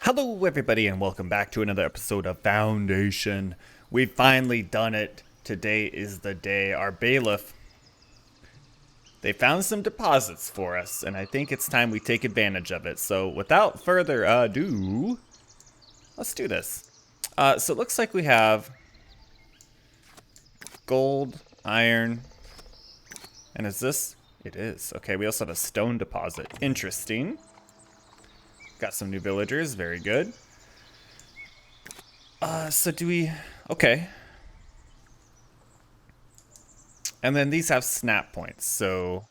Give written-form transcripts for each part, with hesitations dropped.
Hello everybody and welcome back to another episode of Foundation. We've finally done it. Today is the day. Our bailiff, they found some deposits for us and I think it's time we take advantage of it. So without further ado, let's do this. So it looks like we have gold, iron, and is this? It is. Okay, we also have a stone deposit. Interesting. Got some new villagers, very good. So do we... Okay. And then these have snap points, so...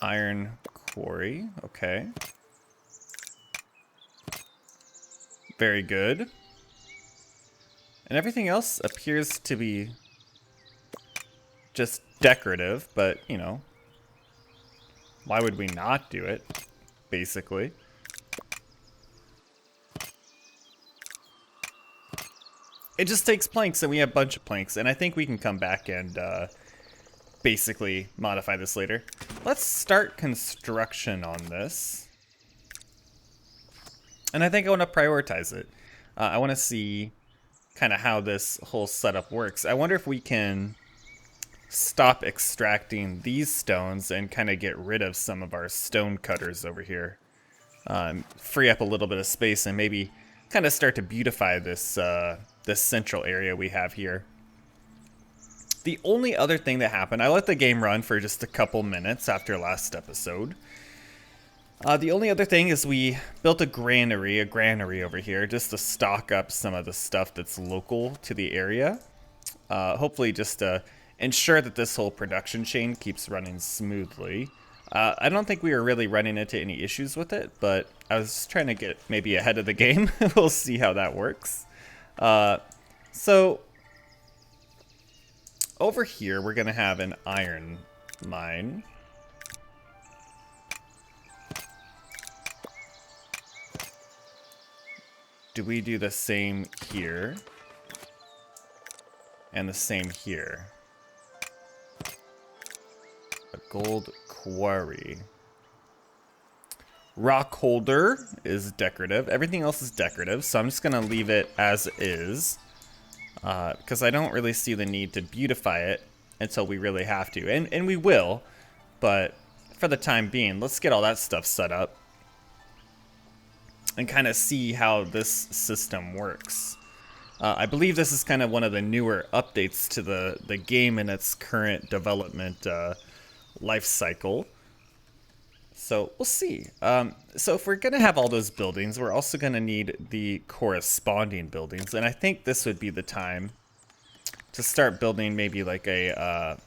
Iron quarry, okay. Very good. And everything else appears to be just decorative, but, you know, why would we not do it, basically? It just takes planks, and we have a bunch of planks, and I think we can come back and basically modify this later. Let's start construction on this. And I think I want to prioritize it. I want to see kind of how this whole setup works. I wonder if we can stop extracting these stones and kind of get rid of some of our stone cutters over here. Free up a little bit of space and maybe kind of start to beautify this this central area we have here. The only other thing that happened, I let the game run for just a couple minutes after last episode. The only other thing is we built a granary over here just to stock up some of the stuff that's local to the area. Hopefully just to ensure that this whole production chain keeps running smoothly. I don't think we were really running into any issues with it, but I was just trying to get maybe ahead of the game. We'll see how that works. So over here, we're going to have an iron mine. Do we do the same here? And the same here? A gold quarry. Rock holder is decorative. Everything else is decorative, so I'm just going to leave it as is. Because I don't really see the need to beautify it until we really have to. And we will, but for the time being, let's get all that stuff set up. And kind of see how this system works. I believe this is kind of one of the newer updates to the game in its current development life cycle. So we'll see. So if we're going to have all those buildings, we're also going to need the corresponding buildings. And I think this would be the time to start building maybe like a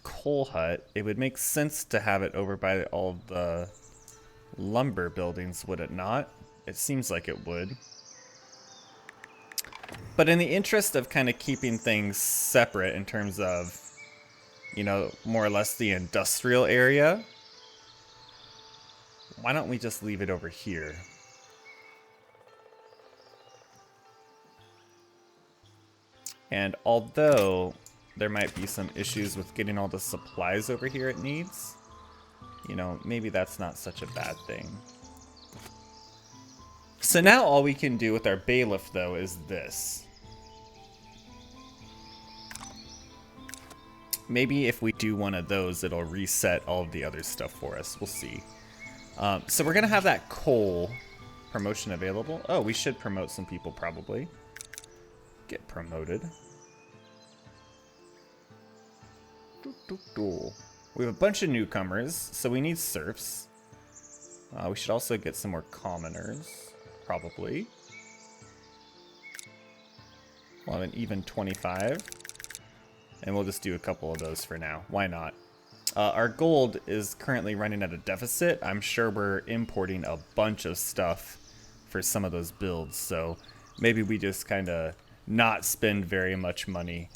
coal hut. It would make sense to have it over by all the lumber buildings, would it not? It seems like it would. But in the interest of kind of keeping things separate in terms of, you know, more or less the industrial area, why don't we just leave it over here? And although there might be some issues with getting all the supplies over here it needs, you know, maybe that's not such a bad thing. So now all we can do with our bailiff, though, is this. Maybe if we do one of those, it'll reset all of the other stuff for us. We'll see. So we're going to have that coal promotion available. Oh, we should promote some people, probably. Get promoted. We have a bunch of newcomers, so we need serfs. We should also get some more commoners, probably. We'll have an even 25. And we'll just do a couple of those for now. Why not? Our gold is currently running at a deficit. I'm sure we're importing a bunch of stuff for some of those builds. So maybe we just kind of not spend very much money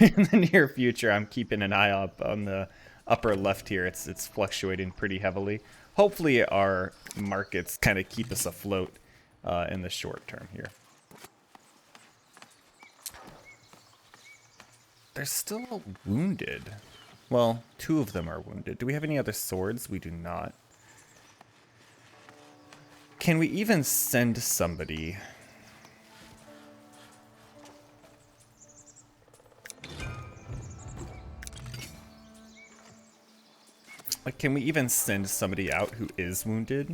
in the near future. I'm keeping an eye up on the upper left here. It's fluctuating pretty heavily. Hopefully our markets kind of keep us afloat in the short term here. They're still wounded. Well, 2 of them are wounded. Do we have any other swords? We do not. Can we even send somebody? Like, can we even send somebody out who is wounded?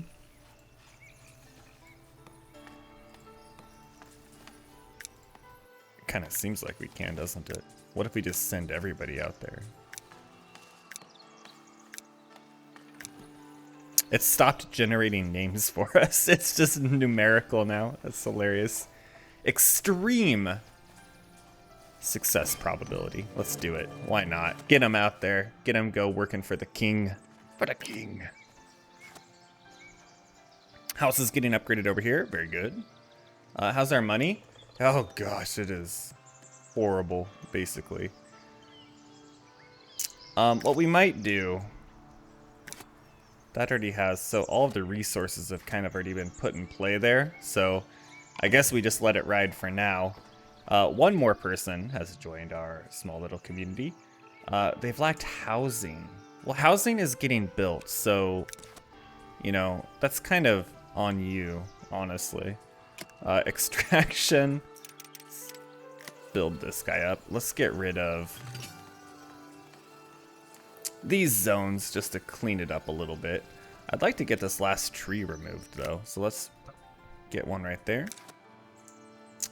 It kind of seems like we can, doesn't it? What if we just send everybody out there? It stopped generating names for us. It's just numerical now. That's hilarious. Extreme success probability. Let's do it. Why not? Get them out there. Get them go working for the king. For the king. House is getting upgraded over here. Very good. How's our money? Oh gosh, it is horrible, basically. What we might do... That already has... So all of the resources have kind of already been put in play there. So I guess we just let it ride for now. One more person has joined our small little community. They've lacked housing. Well, housing is getting built, so, you know, that's kind of on you, honestly. Extraction. Build this guy up. Let's get rid of these zones just to clean it up a little bit. I'd like to get this last tree removed, though, so let's get one right there.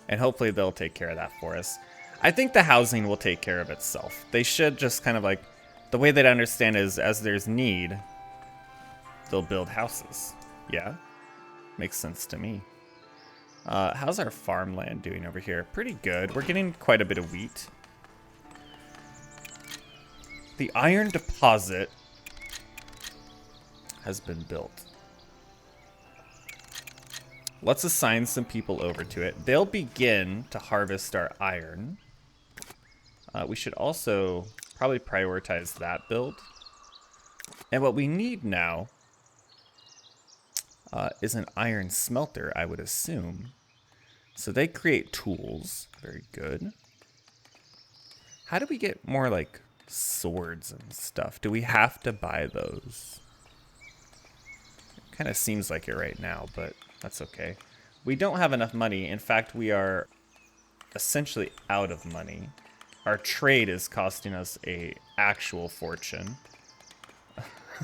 And hopefully they'll take care of that for us. I think the housing will take care of itself. They should just kind of like... The way that I understand is as there's need, they'll build houses. Yeah? Makes sense to me. How's our farmland doing over here? Pretty good. We're getting quite a bit of wheat. The iron deposit has been built. Let's assign some people over to it. They'll begin to harvest our iron. We should also probably prioritize that build. And what we need now is an iron smelter, I would assume. So they create tools. Very good. How do we get more, like, swords and stuff? Do we have to buy those? It kind of seems like it right now, but that's okay. We don't have enough money. In fact, we are essentially out of money. Our trade is costing us an actual fortune.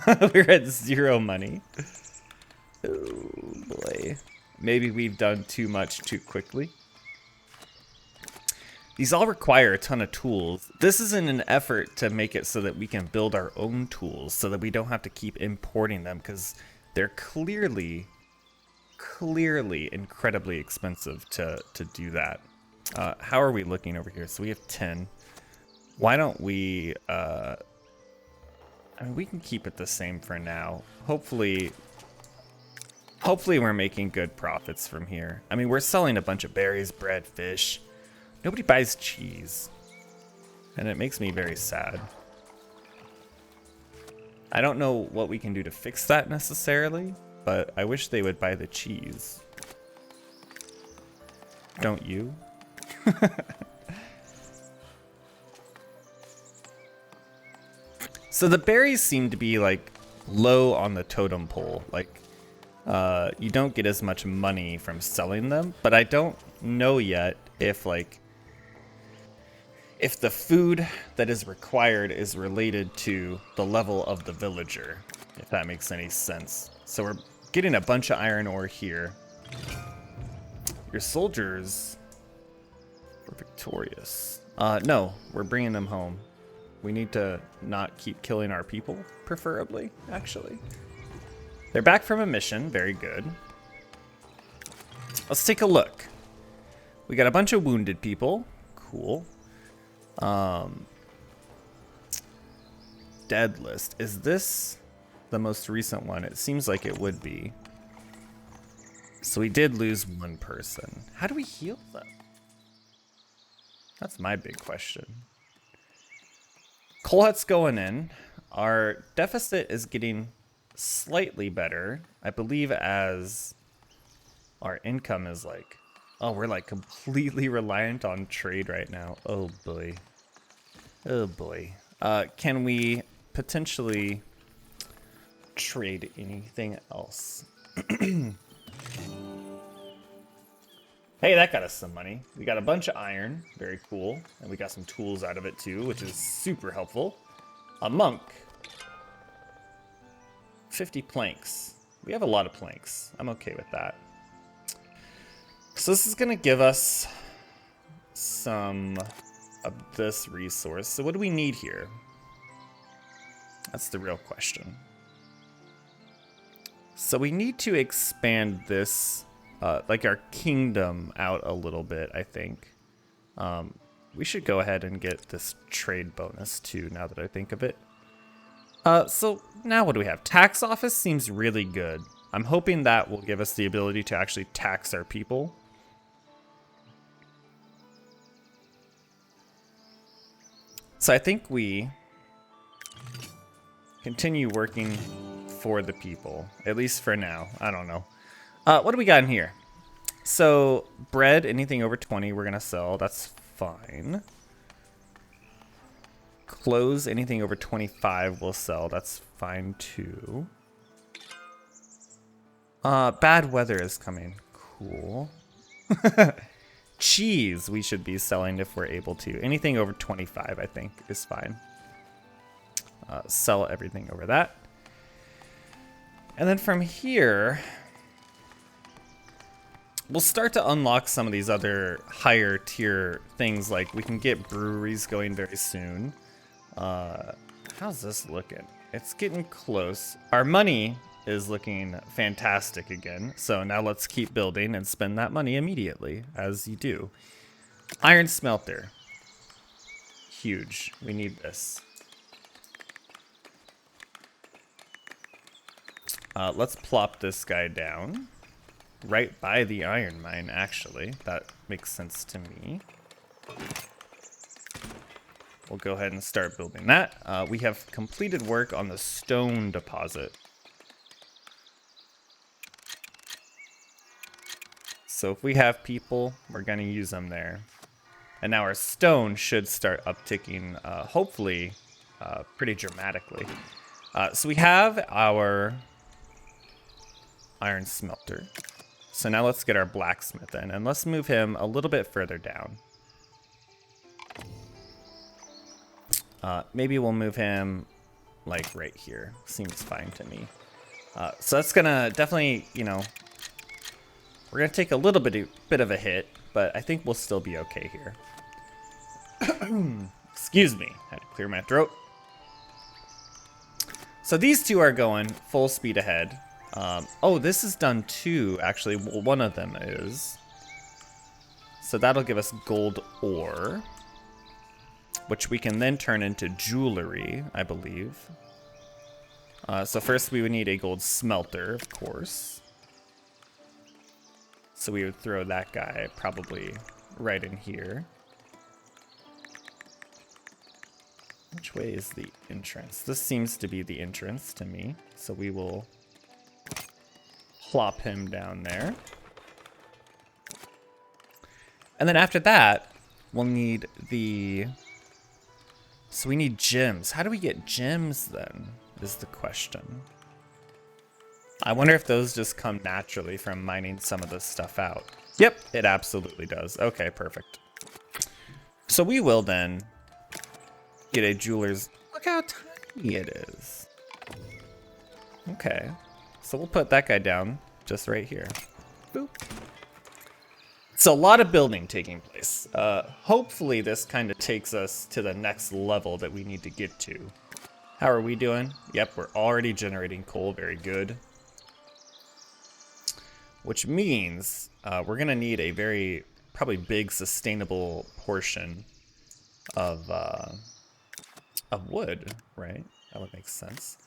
We're at 0 money. Oh boy. Maybe we've done too much too quickly. These all require a ton of tools. This is in an effort to make it so that we can build our own tools so that we don't have to keep importing them, because they're clearly incredibly expensive to do that. How are we looking over here? So we have 10. Why don't we... I mean, we can keep it the same for now. Hopefully we're making good profits from here. I mean, we're selling a bunch of berries, bread, fish. Nobody buys cheese. And it makes me very sad. I don't know what we can do to fix that necessarily, but I wish they would buy the cheese. Don't you? So the berries seem to be like low on the totem pole. Like you don't get as much money from selling them, but I don't know yet if if the food that is required is related to the level of the villager, if that makes any sense. So we're getting a bunch of iron ore here. Your soldiers were victorious. No, we're bringing them home. We need to not keep killing our people, preferably, actually. They're back from a mission. Very good. Let's take a look. We got a bunch of wounded people. Cool. Dead list. Is this the most recent one? It seems like it would be. So we did lose one person. How do we heal them? That's my big question. Coal hut's going in. Our deficit is getting slightly better, I believe, as our income is like... Oh, we're like completely reliant on trade right now. Oh boy. Oh boy. Can we potentially trade anything else? Hey, that got us some money. We got a bunch of iron, very cool. And we got some tools out of it too, which is super helpful. A monk. 50 planks. We have a lot of planks. I'm okay with that. So this is gonna give us some of this resource. So what do we need here? That's the real question. So we need to expand this, like our kingdom out a little bit, I think. We should go ahead and get this trade bonus too, now that I think of it. So now what do we have? Tax office seems really good. I'm hoping that will give us the ability to actually tax our people. So I think we continue working for the people, at least for now. I don't know. What do we got in here? So bread, anything over 20, we're gonna sell. That's fine. Clothes, anything over 25, we'll sell. That's fine too. Bad weather is coming. Cool. Cheese, we should be selling if we're able to. Anything over 25, I think, is fine. Sell everything over that. And then from here, we'll start to unlock some of these other higher tier things. Like we can get breweries going very soon. How's this looking? It's getting close. Our money is looking fantastic again. So now let's keep building and spend that money immediately, as you do. Iron smelter. Huge. We need this. Let's plop this guy down. Right by the iron mine, actually. That makes sense to me. We'll go ahead and start building that. We have completed work on the stone deposit. So if we have people, we're going to use them there. And now our stone should start upticking, hopefully, pretty dramatically. So we have our iron smelter. So now let's get our blacksmith in, and let's move him a little bit further down. Maybe we'll move him like right here. Seems fine to me. So that's gonna definitely, you know, we're gonna take a little bit of a hit, but I think we'll still be okay here. Excuse me, had to clear my throat. So these two are going full speed ahead. Oh, this is done too, actually. Well, one of them is. So that'll give us gold ore, which we can then turn into jewelry, I believe. So first we would need a gold smelter, of course. So we would throw that guy probably right in here. Which way is the entrance? This seems to be the entrance to me. So we will plop him down there. And then after that, we'll need the... So we need gems. How do we get gems then, is the question. I wonder if those just come naturally from mining some of this stuff out. Yep, it absolutely does. Okay, perfect. So we will then get a jeweler's... Look how tiny it is. Okay. So we'll put that guy down just right here. Boop. So a lot of building taking place. Hopefully this kind of takes us to the next level that we need to get to. How are we doing? Yep, we're already generating coal. Very good. Which means we're going to need a very probably big sustainable portion of wood, right? That would make sense.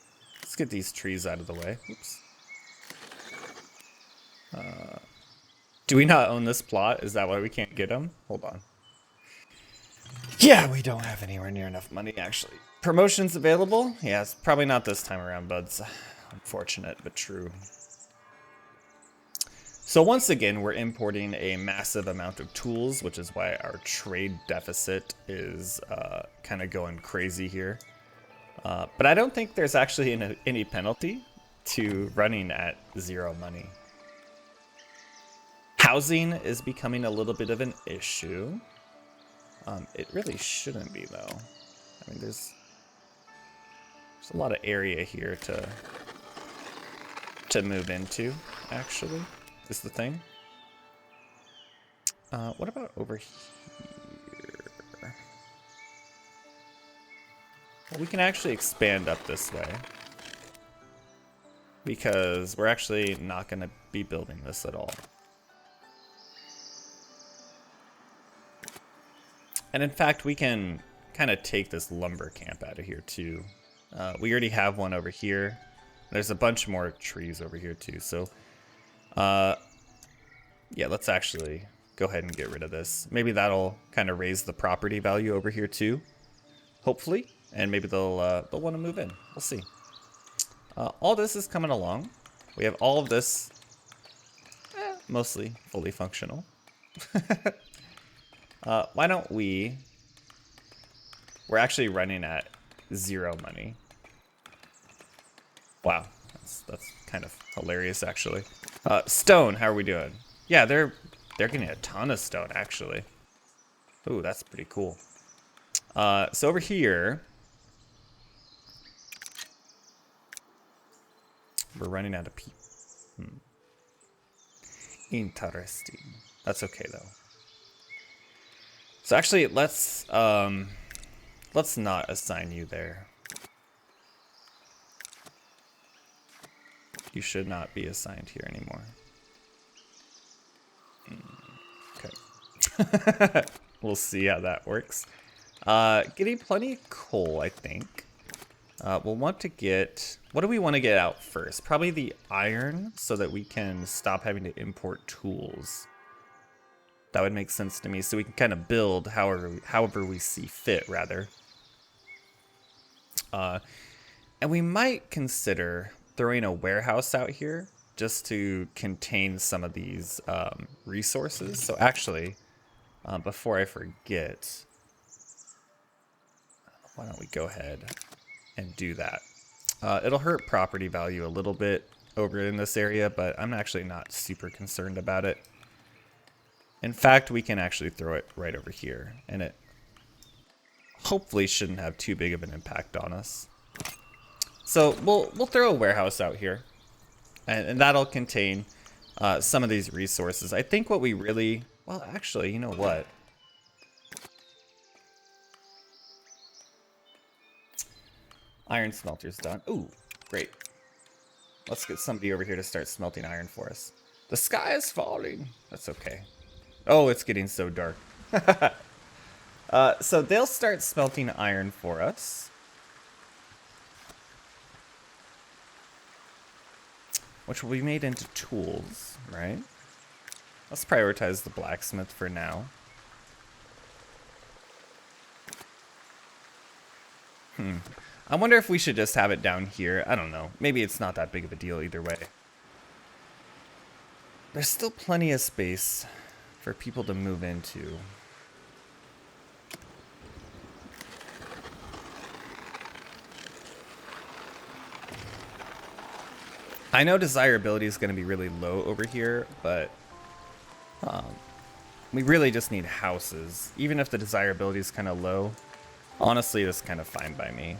Let's get these trees out of the way. Oops. Do we not own this plot? Is that why we can't get them? Hold on. Yeah, we don't have anywhere near enough money, actually. Promotions available? Yeah, it's probably not this time around, buds. Unfortunate, but true. So once again, we're importing a massive amount of tools, which is why our trade deficit is kind of going crazy here. But I don't think there's actually any penalty to running at 0 money. Housing is becoming a little bit of an issue. It really shouldn't be, though. I mean, there's a lot of area here to move into, actually, is the thing. What about over here? Well, we can actually expand up this way, because we're actually not going to be building this at all. And in fact, we can kind of take this lumber camp out of here too. We already have one over here. There's a bunch more trees over here too. So, yeah, let's actually go ahead and get rid of this. Maybe that'll kind of raise the property value over here too, hopefully. And maybe they'll want to move in. We'll see. All this is coming along. We have all of this mostly fully functional. Why don't we're actually running at 0 money. Wow, that's kind of hilarious, actually. Stone, how are we doing? Yeah, they're getting a ton of stone, actually. Ooh, that's pretty cool. So over here, we're running out of people. Interesting. That's okay though. So actually, let's not assign you there. You should not be assigned here anymore. Okay. We'll see how that works. Getting plenty of coal, I think. We'll want to get... What do we want to get out first? Probably the iron, so that we can stop having to import tools. That would make sense to me, so we can kind of build however we see fit, rather. And we might consider throwing a warehouse out here just to contain some of these resources. So actually, before I forget, why don't we go ahead and do that? It'll hurt property value a little bit over in this area, but I'm actually not super concerned about it. In fact, we can actually throw it right over here, and it hopefully shouldn't have too big of an impact on us. So we'll throw a warehouse out here, and that'll contain some of these resources. I think what we really... Well, actually, you know what? Iron smelter's done. Ooh, great. Let's get somebody over here to start smelting iron for us. The sky is falling. That's okay. Oh, it's getting so dark. So they'll start smelting iron for us. Which will be made into tools, right? Let's prioritize the blacksmith for now. I wonder if we should just have it down here. I don't know. Maybe it's not that big of a deal either way. There's still plenty of space for people to move into. I know desirability is going to be really low over here, but we really just need houses. Even if the desirability is kind of low, honestly, this is kind of fine by me.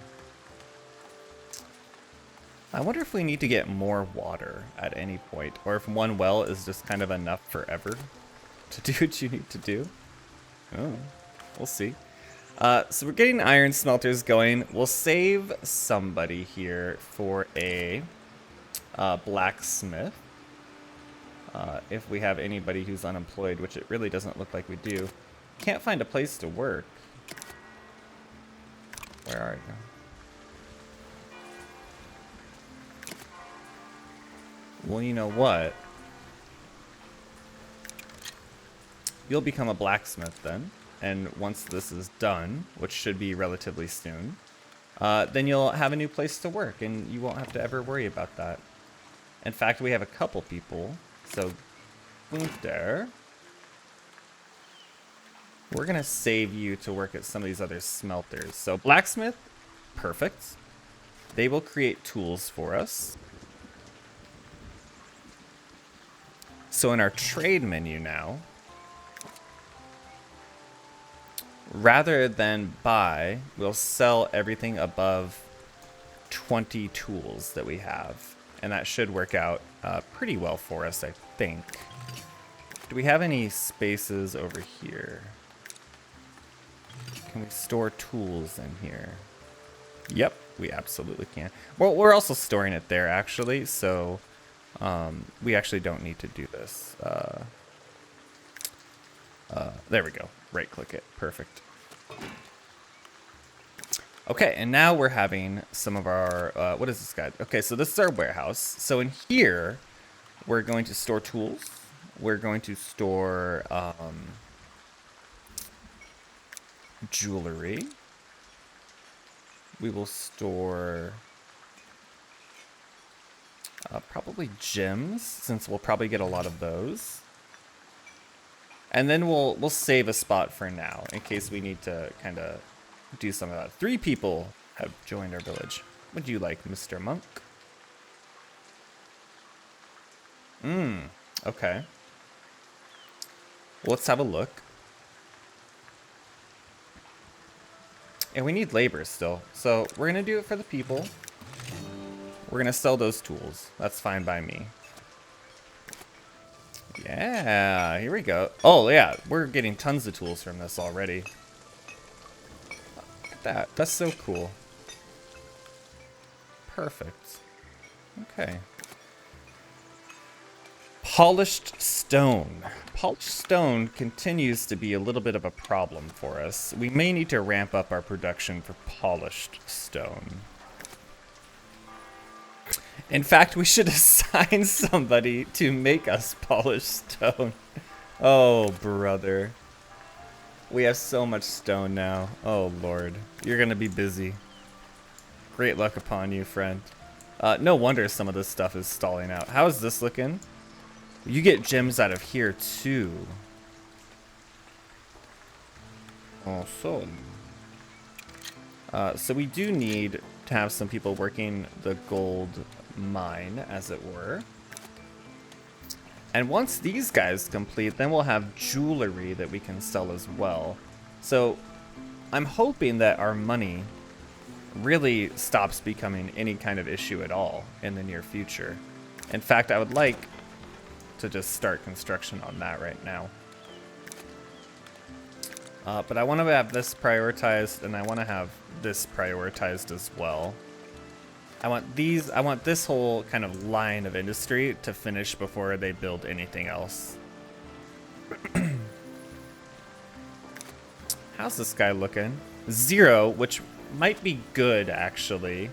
I wonder if we need to get more water at any point, or if one well is just kind of enough forever to do what you need to do. Oh, we'll see. So we're getting iron smelters going. We'll save somebody here for a blacksmith. If we have anybody who's unemployed, which it really doesn't look like we do. Can't find a place to work. Where are you? Well, you know what? You'll become a blacksmith then. And once this is done, which should be relatively soon, then you'll have a new place to work and you won't have to ever worry about that. In fact, we have a couple people. So, there. We're going to save you to work at some of these other smelters. So, blacksmith, perfect. They will create tools for us. So in our trade menu now, rather than buy, we'll sell everything above 20 tools that we have. And that should work out pretty well for us, I think. Do we have any spaces over here? Can we store tools in here? Yep, we absolutely can. Well, we're also storing it there, actually, so we actually don't need to do this. There we go. Right-click it. Perfect. Okay, and now we're having some of our... what is this guy? Okay, so this is our warehouse. So in here, we're going to store tools. We're going to store jewelry. We will store probably gems, since we'll probably get a lot of those. And then we'll save a spot for now, in case we need to kind of do some of that. 3 people have joined our village. Would you like, Mr. Monk? Okay. Well, let's have a look. And we need labor still. So we're going to do it for the people. We're going to sell those tools. That's fine by me. Yeah, here we go. Oh, yeah, we're getting tons of tools from this already. Look at that. That's so cool. Perfect. Okay. Polished stone. Polished stone continues to be a little bit of a problem for us. We may need to ramp up our production for polished stone. In fact, we should assign somebody to make us polished stone. Oh, brother. We have so much stone now. Oh, Lord. You're going to be busy. Great luck upon you, friend. No wonder some of this stuff is stalling out. How is this looking? You get gems out of here, too. Awesome. So we do need to have some people working the gold mine, as it were. And once these guys complete, then we'll have jewelry that we can sell as well. So I'm hoping that our money really stops becoming any kind of issue at all in the near future. In fact, I would like to just start construction on that right now. But I want to have this prioritized, and I want to have this prioritized as well. I want this whole kind of line of industry to finish before they build anything else. How's this guy looking? 0, which might be good, actually.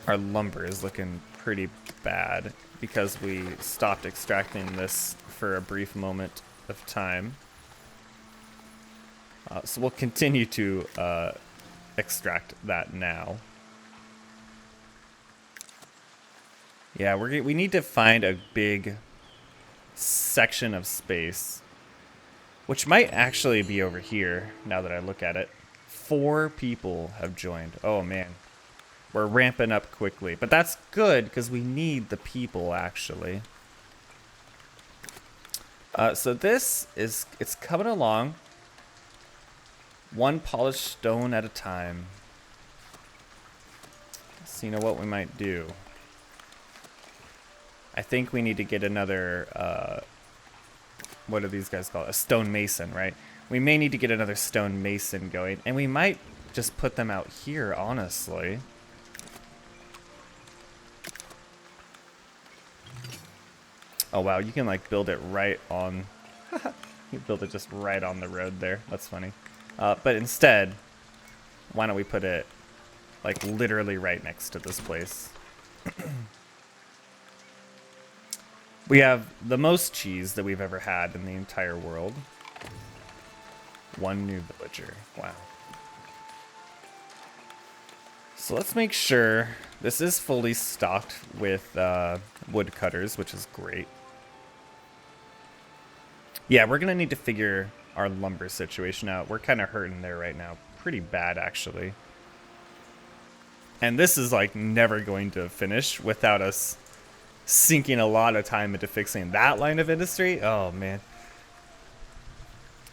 Our lumber is looking pretty bad because we stopped extracting this for a brief moment of time. So we'll continue to extract that now. Yeah, we need to find a big section of space, which might actually be over here now that I look at it. 4 people have joined. Oh man, we're ramping up quickly, but that's good because we need the people actually. So it's coming along. 1 polished stone at a time. So you know what we might do? I think we need to get another, what are these guys called? A stone mason, right? We may need to get another stone mason going, and we might just put them out here, honestly. Oh wow, you can like build it right on, you build it just right on the road there. That's funny. But instead, why don't we put it like literally right next to this place? We have the most cheese that we've ever had in the entire world. 1 new villager. Wow. So let's make sure this is fully stocked with woodcutters, which is great. Yeah, we're gonna need to figure our lumber situation out. We're kind of hurting there right now. Pretty bad, actually. And this is like never going to finish without us sinking a lot of time into fixing that line of industry. Oh, man.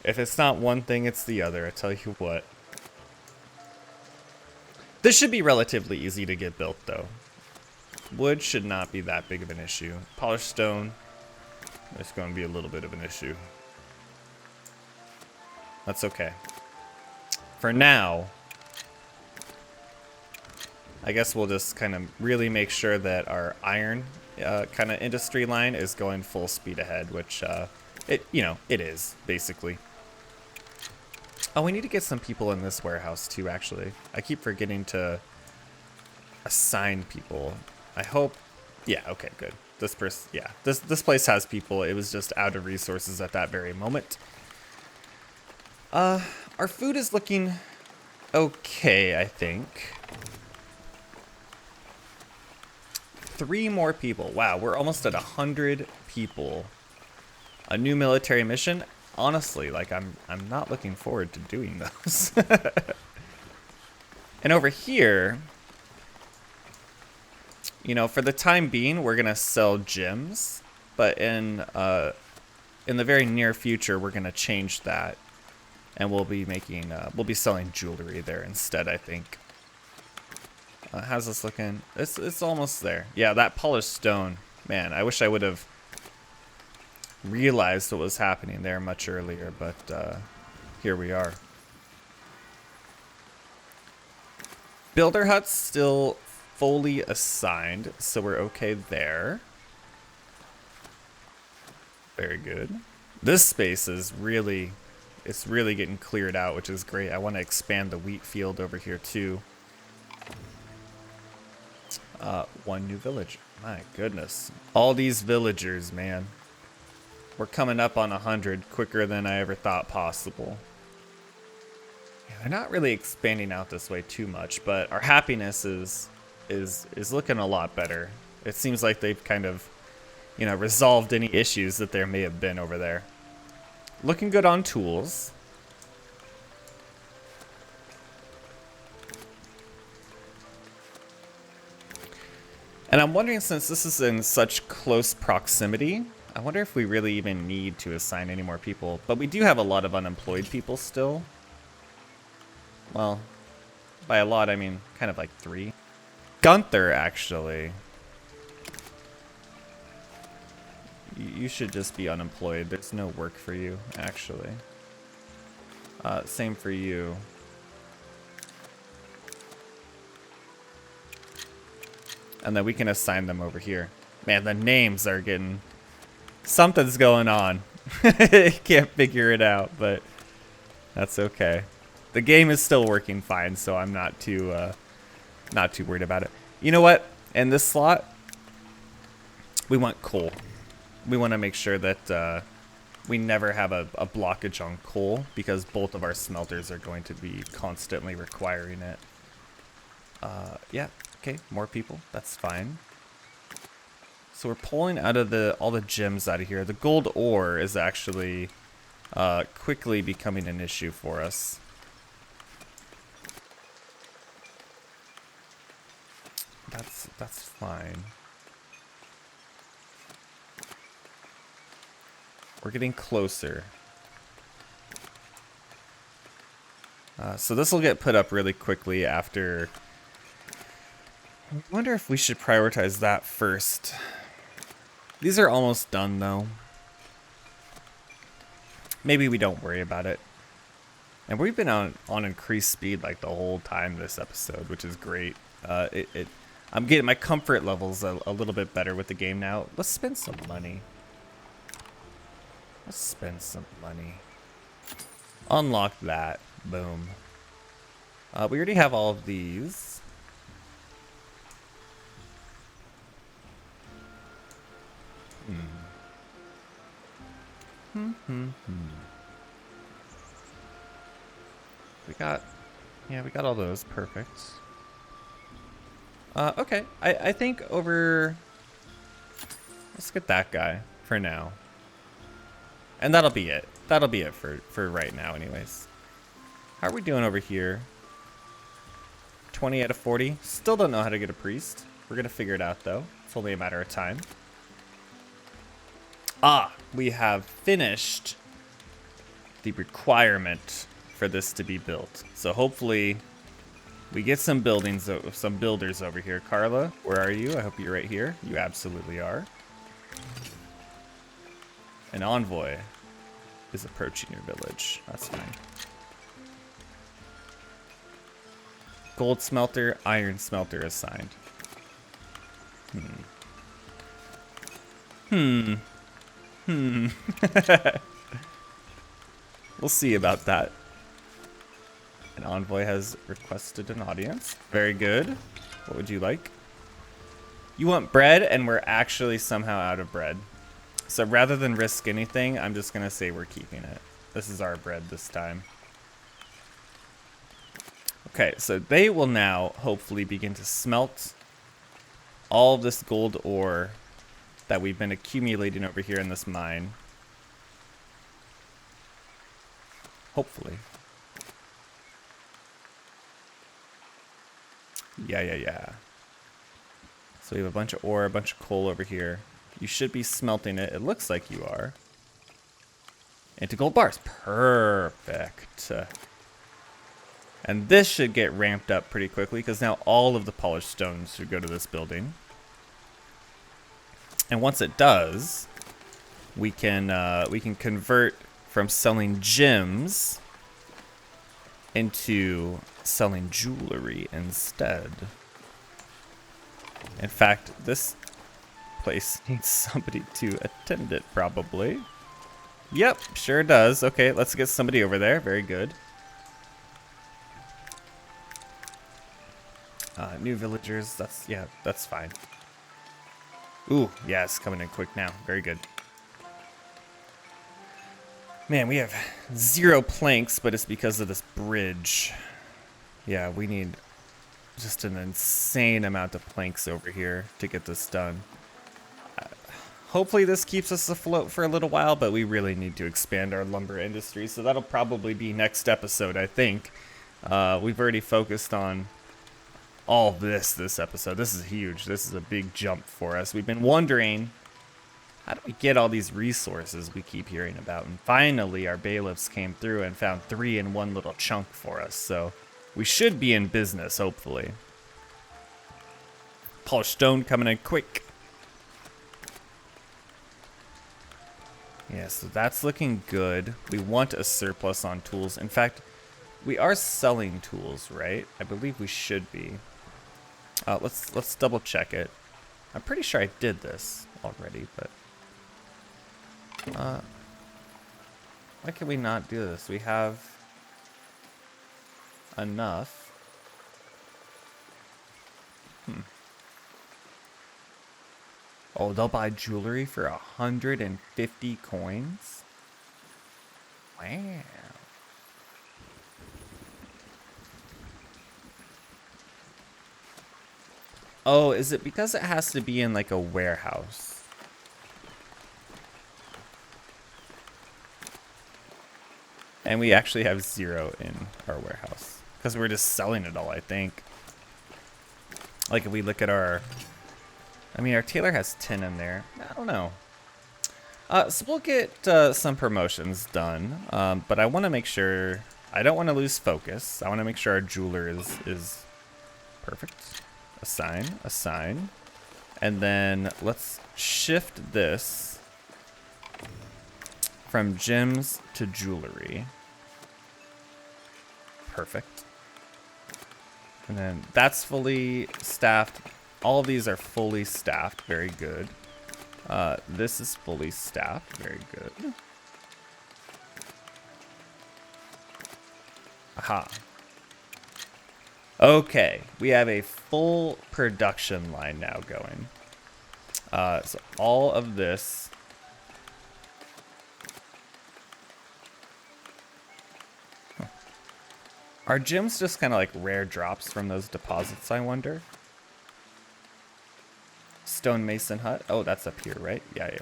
If it's not one thing, it's the other. I tell you what. This should be relatively easy to get built, though. Wood should not be that big of an issue. Polished stone, it's going to be a little bit of an issue. That's okay. For now, I guess we'll just kind of really make sure that our iron kind of industry line is going full speed ahead, which it is basically. Oh, we need to get some people in this warehouse too, actually. I keep forgetting to assign people. I hope, yeah, okay, good. This place has people. It was just out of resources at that very moment. Our food is looking okay, I think. 3 more people. Wow, we're almost at 100 people. A new military mission. Honestly, like I'm not looking forward to doing those. And over here, you know, for the time being, we're gonna sell gems, but in the very near future, we're gonna change that, and we'll be selling jewelry there instead, I think. How's this looking? It's almost there. Yeah, that polished stone. Man, I wish I would have realized what was happening there much earlier, but here we are. Builder huts still fully assigned, so we're okay there. Very good. This space is really getting cleared out, which is great. I want to expand the wheat field over here too. 1 new village. My goodness. All these villagers, man. We're coming up on 100 quicker than I ever thought possible. Yeah, they're not really expanding out this way too much, but our happiness is looking a lot better. It seems like they've kind of, you know, resolved any issues that there may have been over there. Looking good on tools. And I'm wondering, since this is in such close proximity, I wonder if we really even need to assign any more people. But we do have a lot of unemployed people still. Well, by a lot, I mean kind of like 3. Gunther, actually. You should just be unemployed. There's no work for you, actually. Same for you. And then we can assign them over here. Man, the names are getting... Something's going on. Can't figure it out, but that's okay. The game is still working fine, so I'm not too worried about it. You know what? In this slot, we want coal. We want to make sure that we never have a blockage on coal, because both of our smelters are going to be constantly requiring it. Yeah, okay, more people. That's fine. So we're pulling out of all the gems out of here. The gold ore is actually quickly becoming an issue for us. That's fine. We're getting closer. So this will get put up really quickly after. I wonder if we should prioritize that first. These are almost done, though. Maybe we don't worry about it. And we've been on increased speed like the whole time this episode, which is great. I'm getting my comfort levels a little bit better with the game now. Let's spend some money. Let's spend some money. Unlock that. Boom. We already have all of these. We got all those. Perfect. Okay. I think over. Let's get that guy for now. And that'll be it. That'll be it for right now, anyways. How are we doing over here? 20 out of 40. Still don't know how to get a priest. We're gonna figure it out though. It's only a matter of time. Ah, we have finished the requirement for this to be built. So hopefully we get some builders over here. Carla, where are you? I hope you're right here. You absolutely are. An envoy is approaching your village. That's fine. Gold smelter, iron smelter assigned. We'll see about that. An envoy has requested an audience. Very good. What would you like? You want bread, and we're actually somehow out of bread. So rather than risk anything, I'm just going to say we're keeping it. This is our bread this time. Okay, so they will now hopefully begin to smelt all of this gold ore that we've been accumulating over here in this mine. Hopefully. Yeah. So we have a bunch of ore, a bunch of coal over here. You should be smelting it. It looks like you are. Into gold bars. Perfect. And this should get ramped up pretty quickly because now all of the polished stones should go to this building. And once it does, we can convert from selling gems into selling jewelry instead. In fact, this place needs somebody to attend it, probably. Yep, sure does. Okay, let's get somebody over there. Very good. New villagers, that's fine. Ooh, yeah, it's coming in quick now. Very good. Man, we have 0 planks, but it's because of this bridge. Yeah, we need just an insane amount of planks over here to get this done. Hopefully this keeps us afloat for a little while, but we really need to expand our lumber industry, so that'll probably be next episode, I think. We've already focused on all this episode. This is huge. This is a big jump for us. We've been wondering, how do we get all these resources we keep hearing about? And finally, our bailiffs came through and found 3 in one little chunk for us. So we should be in business, hopefully. Polished stone coming in quick. Yeah, so that's looking good. We want a surplus on tools. In fact, we are selling tools, right? I believe we should be. Let's double check it. I'm pretty sure I did this already, but why can we not do this? We have enough. Oh, they'll buy jewelry for 150 coins? Wow. Oh, is it because it has to be in like a warehouse? And we actually have 0 in our warehouse because we're just selling it all, I think. Like if we look at our, I mean, our tailor has 10 in there. I don't know. So we'll get some promotions done, but I want to make sure, I don't want to lose focus. I want to make sure our jeweler is perfect. Assign. And then let's shift this from gems to jewelry. Perfect. And then that's fully staffed. All of these are fully staffed. Very good. This is fully staffed. Very good. Aha. Okay, we have a full production line now going. So all of this. Are gems just kind of like rare drops from those deposits, I wonder? Stonemason hut. Oh, that's up here, right? Yeah.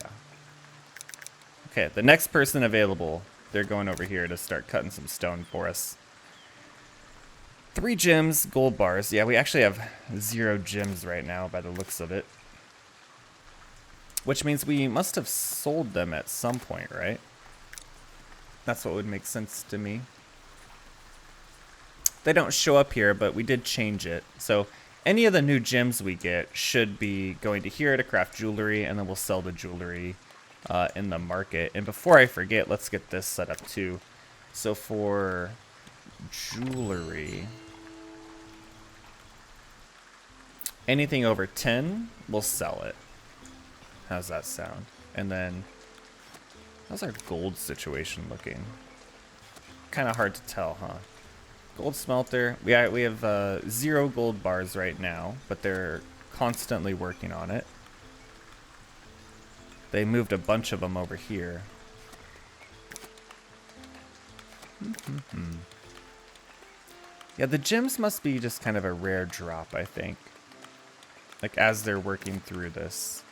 Okay, the next person available, they're going over here to start cutting some stone for us. 3 gems, gold bars. Yeah, we actually have 0 gems right now by the looks of it. which means we must have sold them at some point, right? That's what would make sense to me. They don't show up here, but we did change it. So any of the new gems we get should be going to here to craft jewelry, and then we'll sell the jewelry in the market. And before I forget, let's get this set up too. So for jewelry, anything over 10, we'll sell it. How's that sound? And then, how's our gold situation looking? Kind of hard to tell, huh? Gold smelter. We have 0 gold bars right now, but they're constantly working on it. They moved a bunch of them over here. Yeah, the gems must be just kind of a rare drop, I think. Like, as they're working through this.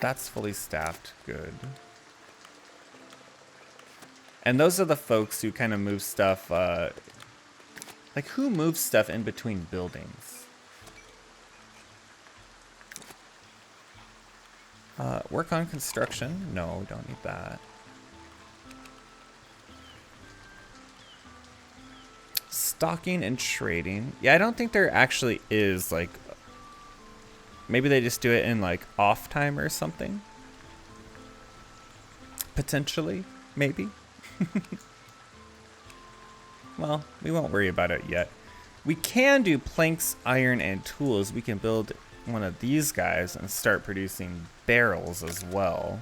That's fully staffed. Good. And those are the folks who kind of move stuff, like, who moves stuff in between buildings? Work on construction? No, we don't need that. Stocking and trading. Yeah, I don't think there actually is, like, maybe they just do it in, like, off time or something. Potentially, maybe. Well, we won't worry about it yet. We can do planks, iron, and tools. We can build one of these guys and start producing barrels as well.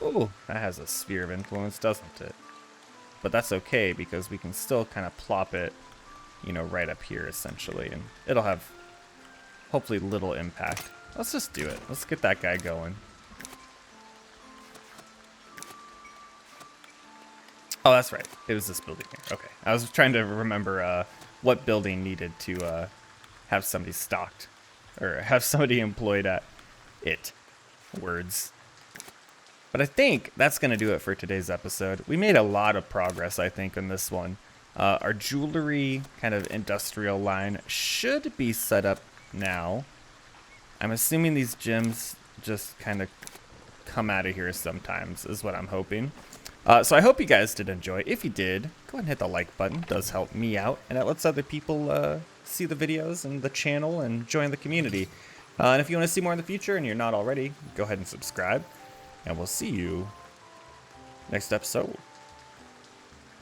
Oh, that has a sphere of influence, doesn't it? But that's okay because we can still kind of plop it, you know, right up here essentially, and it'll have hopefully little impact. Let's just do it. Let's get that guy going. Oh, that's right. It was this building here. Okay. I was trying to remember what building needed to have somebody stocked or have somebody employed at it. Words. But I think that's going to do it for today's episode. We made a lot of progress, I think, on this one. Our jewelry kind of industrial line should be set up now. I'm assuming these gems just kind of come out of here sometimes is what I'm hoping. So I hope you guys did enjoy. If you did, go ahead and hit the like button. It does help me out, and it lets other people see the videos and the channel and join the community. And if you want to see more in the future and you're not already, go ahead and subscribe. And we'll see you next episode.